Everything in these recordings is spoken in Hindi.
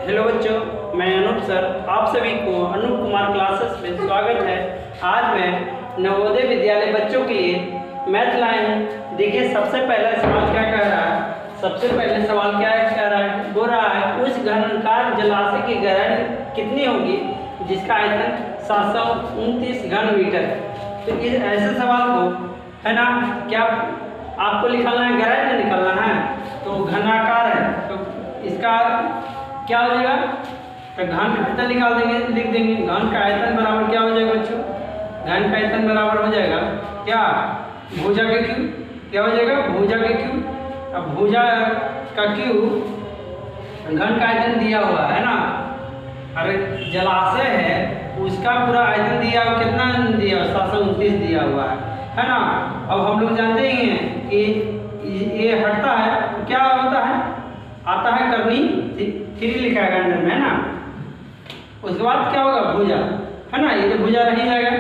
हेलो बच्चों, मैं अनूप सर, आप सभी को अनूप कुमार क्लासेस में स्वागत है। आज मैं नवोदय विद्यालय बच्चों के लिए मैथ लाइन देखिए। सबसे पहला सवाल क्या कह रहा है? सबसे पहले सवाल क्या कह रहा है? बोल रहा है उस घनाकार जलाशय की गहराई कितनी होगी जिसका आयतन 729 घन मीटर है। तो इस ऐसे सवाल को है ना, क्या आपको निकालना है? गहराई में निकालना है। तो घनाकार है तो इसका क्या हो जाएगा? तो घन का आयतन निकाल देंगे, लिख देंगे घन का आयतन बराबर क्या हो जाएगा बच्चों? घन का आयतन बराबर हो जाएगा क्या? भुजा के क्यू। क्या हो जाएगा? भुजा के क्यू। अब भुजा का क्यू घन का आयतन दिया हुआ है ना, अरे जलाशय है उसका पूरा आयतन दिया हुआ, कितना दिया हुआ? 729 दिया हुआ है ना। अब हम लोग जानते ही हैं कि ये हटता है तो क्या होता है? आता है करनी 3 लिखा है अंदर में, है ना। उसके बाद क्या होगा? भुजा, है ना। ये तो भुजा नहीं जाएगा।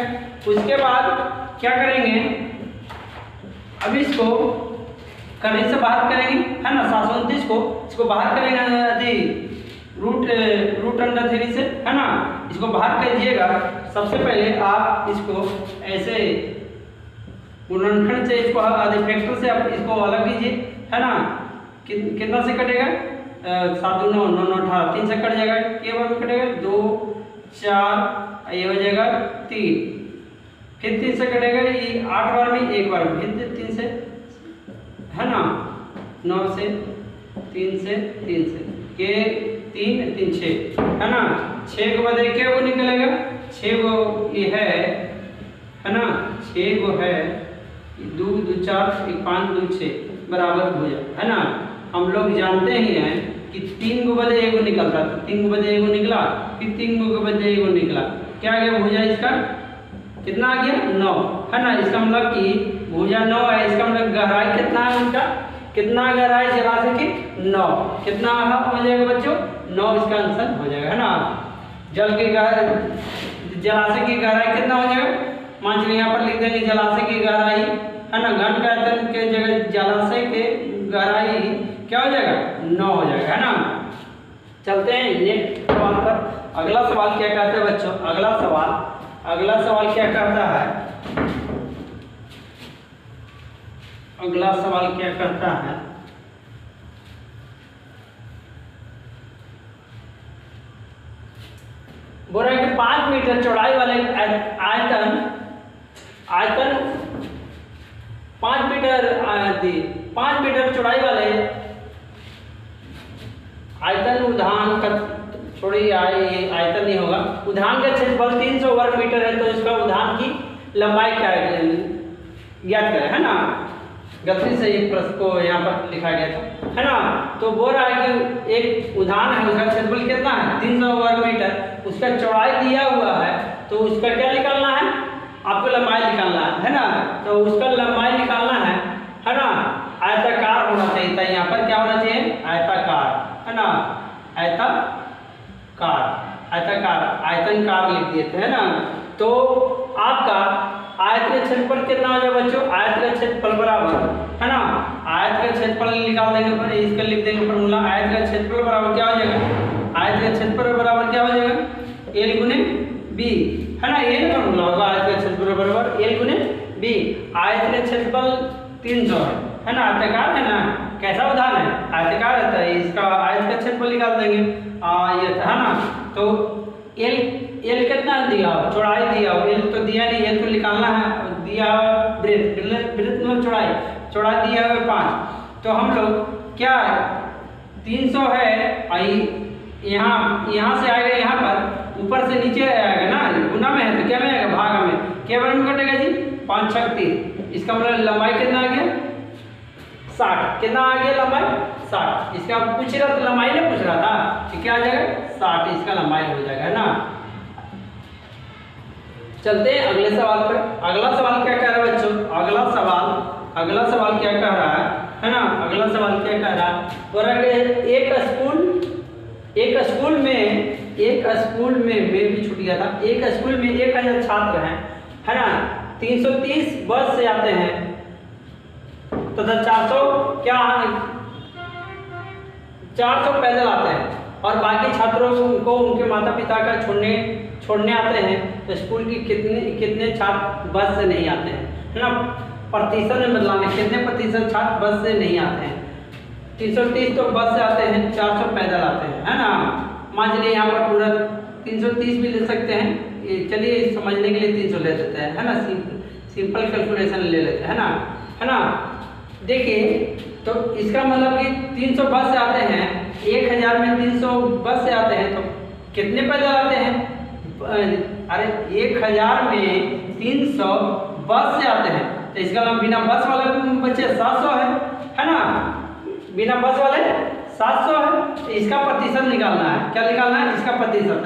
उसके बाद क्या करेंगे? अब इसको करनी से बाहर करेंगे, है ना। 729 को इसको बाहर करेंगे रूट अंडर 3 से, है ना। इसको बाहर कीजिएगा। सबसे पहले आप इसको ऐसे गुणनखंड से इसको फैक्टर से आप इसको अलग कीजिए, है ना। कितना से कटेगा? 7 2 9 9 9 18 3 से कट जाएगा। केवल कटेगा 2 4, ये हो जाएगा 3, फिर 3 से कटेगा। ये 8 बार में एक बार, फिर 3 से, है ना। 9 से 3 से 3 से के 3 3 6, है ना। 6 को बदले क्या वो निकलेगा? 6 को ये है ना। 6 को है 2 2 4 1 5 2 6 बराबर भुजा, है ना। हम लोग जानते ही हैं कि 3 को बदले एगो निकलता, तो 3 को बदले एगो निकला, फिर 3 को बदले एगो निकला। क्या आ गया भुजा इसका? कितना आ गया? 9, है ना। इसका मतलब कि भुजा 9 है। इसका मतलब गहराई कितना है उसका? कितना गहराई जलाशय की? 9। कितना हो जाएगा बच्चों? 9 इसका आंसर हो जाएगा, है ना। जल की जलाशय की गहराई कितना हो जाएगा? मान लीजिए यहाँ पर लिख देंगे जलाशय की गहराई, है ना। घन का आयतन के जगह जलाशय के गहराई क्या हो जाएगा? 9 हो जाएगा, है ना। चलते हैं नेक्स्ट सवाल पर। अगला सवाल क्या कहता है बच्चों? अगला सवाल क्या कहता है? अगला सवाल क्या कहता है? बोल रहा है कि 5 मीटर चौड़ाई वाले आयतन 5 मीटर चौड़ाई वाले आयतन उद्यान का छोड़िए, आयतन नहीं होगा। उद्यान का क्षेत्रफल 300 वर्ग मीटर है, तो इसका उद्यान की लंबाई क्या है ज्ञात करें, है ना। गलती से एक प्रश्न को यहाँ पर लिखा गया था, है ना। तो बोल रहा है कि एक उद्यान है, उसका क्षेत्रफल कितना है? 300 वर्ग मीटर। उसका चौड़ाई दिया हुआ है, तो उसका क्या निकालना है? आपको लंबाई निकालना है ना। तो उसका लंबाई निकालना है ना। आयताकार होना चाहिए था। यहाँ पर क्या होना चाहिए? आयताकार, है ना। आयतनकार लिख दिए थे, है ना। तो आपका आयत का क्षेत्रफल कितना हो जाएगा बच्चों? आयत का क्षेत्रफल बराबर, है ना। आयत का क्षेत्रफल निकाल देंगे पर इसका लिख देंगे फॉर्मूला। आयत का क्षेत्रफल बराबर क्या हो जाएगा? आयत का क्षेत्रफल बराबर क्या हो जाएगा? L गुने B, है ना। ये फॉर्मूला होगा। आयत का क्षेत्रफल बराबर L गुने B। आयत का क्षेत्रफल 300 है ना। आयताकार है ना। कैसा उदाहरण है? आयताकार रहता है। इसका आयत का क्षेत्रफल निकाल देंगे। ये है ना। तो L कितना दिया हो? चौड़ाई दिया हो। L तो दिया नहीं, L तो निकालना है। दिया ब्रेथ मतलब चौड़ाई दिया है 5। तो हम लोग क्या 300 है, यहाँ से आएगा, यहाँ पर ऊपर से नीचे आएगा ना। गुना में है तो क्या में आएगा? भाग में। क्या बार में कटेगा जी? 5 6 30। इसका मतलब लंबाई कितना आ गया? 60। कितना आ गया लंबाई? 60। इसका पूछ रहा तो लंबाई नहीं पूछ रहा था कि क्या आ जाएगा? 60 इसका लंबाई हो जाएगा, है ना। चलते हैं अगले सवाल पर। अगला सवाल क्या कह रहा है बच्चों? अगला सवाल क्या कह रहा है ना। अगला सवाल क्या कह रहा है? और एक स्कूल में मैं भी छूट गया था। एक स्कूल में 1000 छात्र हैं, है ना। 330 बस से आते हैं तथा 400 पैदल आते हैं। और बाकी छात्रों को उनके माता पिता का छोड़ने आते हैं तो स्कूल की कितने छात्र बस से नहीं आते हैं, है ना। प्रतिशत में बदलाने, कितने प्रतिशत छात्र बस से नहीं आते हैं। 330 तो बस से आते हैं, 400 पैदल आते हैं, है ना। मान लीजिए यहाँ पर पूरा 330 भी ले सकते हैं, चलिए समझने के लिए 300 ले लेते हैं, है ना। सिंपल कैलकुलेशन ले लेते हैं, है ना। देखिए तो इसका मतलब कि 300 बस से आते हैं, 1000 में 300 बस से आते हैं तो कितने पैदल आते हैं? अरे 1000 में 300 बस से आते हैं तो इसका मतलब बिना बस वाले बच्चे 700 है ना। बिना बस वाले 700 है तो इसका प्रतिशत निकालना है। क्या निकालना है? इसका प्रतिशत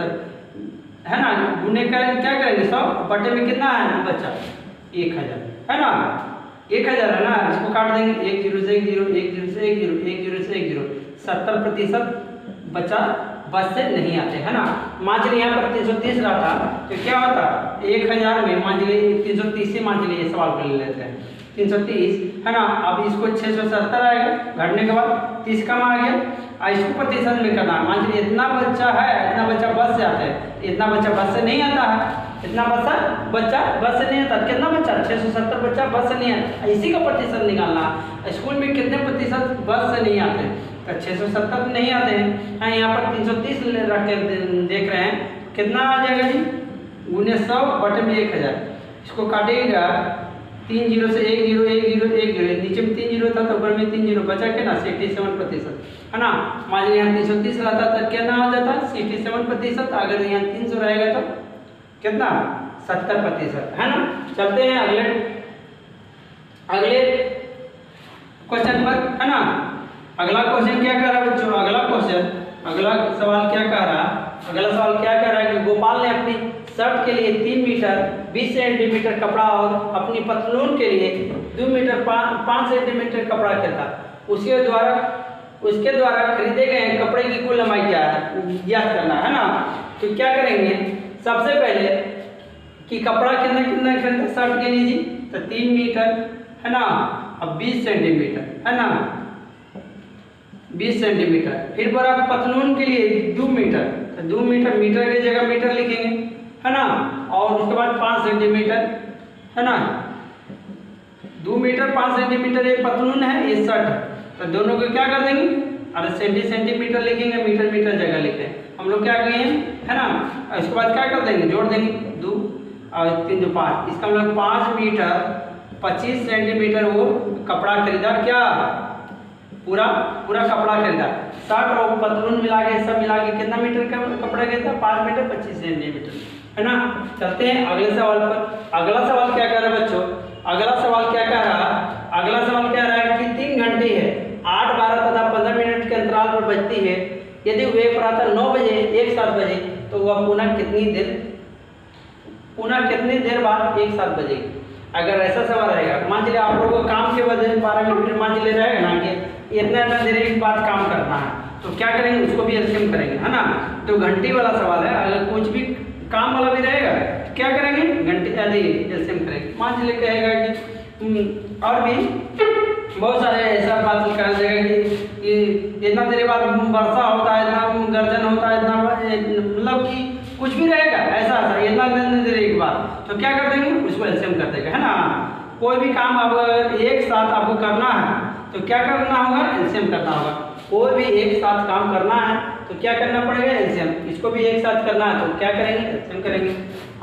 है ना। गुने का क्या करेंगे? 100 बटे में कितना है बच्चा? 1000 है ना। 1000 है ना, इसको काट देंगे 1 0 से 1 0, 1 0 से 1 0, 1 0 से 1 0, 70% बच्चा बस से नहीं आते, है ना। मान लीजिए यहाँ पर 330 रहा था तो क्या होता? 1000 में मान लीजिए 330 से मान लीजिए सवाल को ले लेते हैं 330, है ना। अब इसको 670 आएगा, घटने के बाद 30 कम आ गया, इसको प्रतिशत में करना। मान लीजिए इतना बच्चा है, इतना बच्चा बस से आता है, इतना बच्चा बस से नहीं आता है, इतना बच्चा बस से नहीं आता। कितना बच्चा? 670 बच्चा बस से नहीं आता, इसी का प्रतिशत निकालना। स्कूल में कितने प्रतिशत बस से नहीं आते? तो 670 नहीं आते हैं। हाँ, यहाँ पर 330 रख के देख रहे हैं, कितना आ जाएगा जी? गुने 100 बटे में 1000, इसको काटेगा 3 0 से 1 0, 1 0, 1 0, नीचे में 3 0 था तो ऊपर में 3 0 बचा के ना 67%, है ना। मान लीजिए यहाँ 330 रहता तो कितना हो जाता? 67%। अगर यहाँ 300 रहेगा तो कितना? 70%, है ना। चलते हैं अगले क्वेश्चन पर, है ना। अगला क्वेश्चन क्या कह रहा है बच्चों? अगला सवाल क्या कह रहा है? अगला सवाल क्या कह रहा है कि गोपाल ने अपनी शर्ट के लिए 3 मीटर 20 सेंटीमीटर कपड़ा और अपनी पतलून के लिए 2 मीटर 5 सेंटीमीटर कपड़ा खरीदा। उसके द्वारा खरीदे गए कपड़े की कुल लंबाई क्या है ज्ञात करना, है ना। तो क्या करेंगे? सबसे पहले कि कपड़ा कितना खरीदा शर्ट के लिए जी? तो 3 मीटर, है ना। अब 20 सेंटीमीटर, है ना, 20 सेंटीमीटर। फिर पर आप पतलून के लिए 2 मीटर, तो 2 मीटर की जगह मीटर लिखेंगे, है ना। और उसके बाद 5 सेंटीमीटर, है ना। 2 मीटर 5 सेंटीमीटर ये पतलून है, ये शर्ट है, तो दोनों को क्या कर देंगे? अरे सेंटीमीटर लिखेंगे, मीटर जगह लिखे हैं हम लोग, क्या किए हैं, है ना। उसके बाद क्या कर देंगे? जोड़ देंगे 2 और 3 2 5, इसका मतलब 5 मीटर 25 सेंटीमीटर वो कपड़ा खरीदा। क्या? पूरा कपड़ा खरीदा। शर्ट और पतलून मिला के सब मिला के कितना मीटर का कपड़ा खरीदा? 5 मीटर 25 सेंटीमीटर, है ना। चलते हैं अगले सवाल पर। अगला सवाल क्या कह रहा है बच्चों? अगला सवाल क्या कह रहा है कि 3 घंटे है 8 12 तथा 15 मिनट के अंतराल पर बजती है। यदि वे प्रातः 9 बजे 1 7 बजे तो वह पुनः कितनी देर बाद 1 7 बजेगी? अगर ऐसा सवाल रहेगा, मान लीजिए आप लोगों को काम के वजह 12 मिनट मान लीजिए रहेगा ना कि इतना देर एक बाद काम करना है, तो क्या करेंगे? उसको भी एलसीएम करेंगे, है ना। तो घंटी वाला सवाल है, अगर कुछ भी काम वाला भी रहेगा क्या करेंगे? घंटे आदि एलसीएम करेंगे। मान लीजिए कहेगा कि और भी बहुत सारे ऐसा बात कहा जाएगा कि इतना देर बाद वर्षा होता है, इतना गर्जन होता है, इतना मतलब कि कुछ भी रहेगा ऐसा इतना देर एक बार, तो क्या कर देंगे? उसको एलसीएम कर देगा, है ना। कोई भी काम अगर एक साथ आपको करना है तो क्या करना होगा? एलसीएम करना होगा। कोई भी एक साथ काम करना है तो क्या करना पड़ेगा? एलसीएम। इसको भी एक साथ करना है तो क्या करेंगे? एलसीएम करेंगे।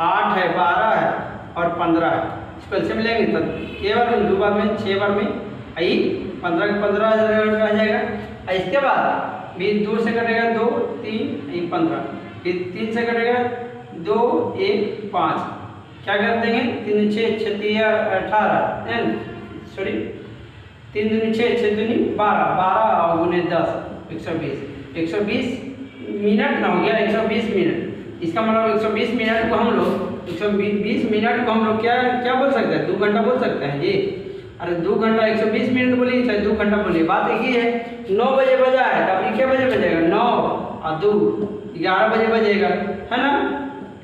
8 है, 12 है और 15 है, इसको एलसीएम लेंगे तो एक बार में 2 बार में 6 बार में आई 15 का 15 आ जाएगा। इसके बाद भी 2 से कटेगा 2 3 15, फिर 3 से कटेगा 2 1 5, क्या कर देंगे? 3 6 6 3 18 सॉरी 3 दूनी 6 6 दूनी 12 12 और गुने 10 120 मिनट ना हो गया 120 मिनट। इसका मतलब 120 मिनट को हम लोग 120 मिनट को हम लोग क्या बोल सकते हैं? 2 घंटा बोल सकते हैं जी। अरे 2 घंटा 120 मिनट बोलिए चाहे 2 घंटा बोलिए, बात एक ही है। 9 बजे बजा है तो अभी क्या बजे बजेगा? 9 और 2 11 बजे बजेगा, है ना।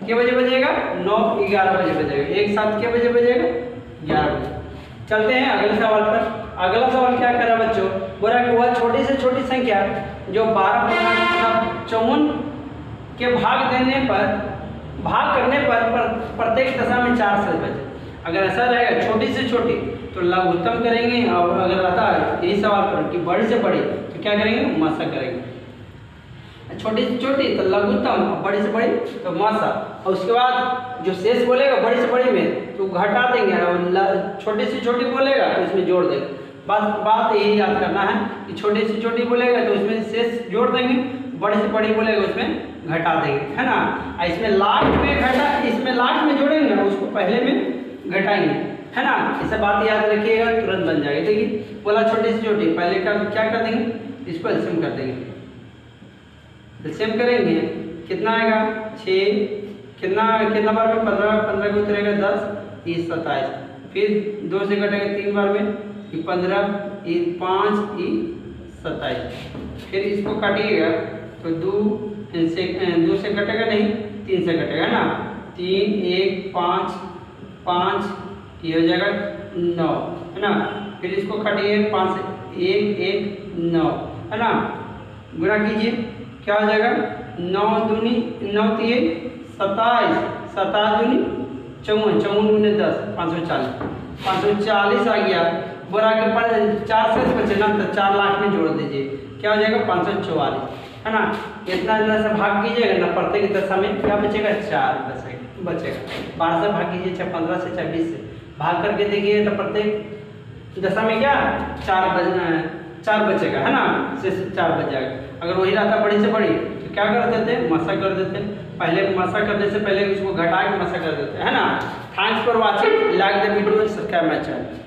क्या बजे बजेगा? 9 11 बजे बजेगा। एक साथ क्या बजे बजेगा? 11 बजे। चलते हैं अगले सवाल पर। अगला सवाल क्या कर रहा है बच्चों? बोला कि वह छोटी से छोटी संख्या जो 12 54 भाग करने पर प्रत्येक दशा में 4 शेष बचे। अगर ऐसा रहेगा छोटी से छोटी तो लघुत्तम करेंगे, और अगर रहता है यही सवाल पर कि बड़ी से बड़ी तो क्या करेंगे, मसा करेंगे। छोटी से छोटी तो लघुत्तम, बड़ी से बड़ी तो मसा, और उसके बाद जो शेष बोलेगा बड़ी से बड़ी में तो घटा देंगे, और छोटी से छोटी बोलेगा तो इसमें जोड़ देंगे। बात यही याद करना है कि छोटी से छोटी बोलेगा तो उसमें शेष जोड़ देंगे, बड़ी से बड़ी बोलेगा उसमें घटा देंगे, है ना। इसमें लास्ट में जोड़ेंगे और उसको पहले में घटाएंगे, है ना। इसे बात याद रखिएगा, तुरंत बन जाएगा। देखिए बोला छोटी से छोटी, पहले क्या कर देंगे, इसको एलसीएम कर देंगे। एलसीएम करेंगे कितना आएगा 6, कितना बार में 15 को उतरेगा 10, 30, 27, फिर 2 से कटेगा 3 बार में 15, 5, 27, फिर इसको काटिएगा तो 2 से कटेगा नहीं, 3 से कटेगा, है ना। 3, 1, 5, 5, ये हो जाएगा 9, है ना। फिर इसको काटिए 5 से 1, 1, 9, है ना। गुणा कीजिए क्या हो जाएगा, 9 दूनी 9 3 27, 27 दूनी 54, 54 दूनी 10, 540 आ गया। बोरा के पर 4 शेष बचे ना, तो 4 लाख में जोड़ दीजिए, क्या हो जाएगा 544, है ना। इतना से भाग कीजिएगा ना, प्रत्येक दशा में क्या बचेगा, 4 बचेगा। 12 से भाग कीजिए, 15 से 26 से भाग करके देखिए तो प्रत्येक दशा में क्या 4 बचेगा, है ना। शेष 4 बच जाएगा। अगर वही रहता बड़ी से बड़ी तो क्या कर देते, मसा कर देते। पहले मसा करने से पहले उसको घटा के मसा कर देते, है ना। Thanks for watching, like the video, subscribe my channel.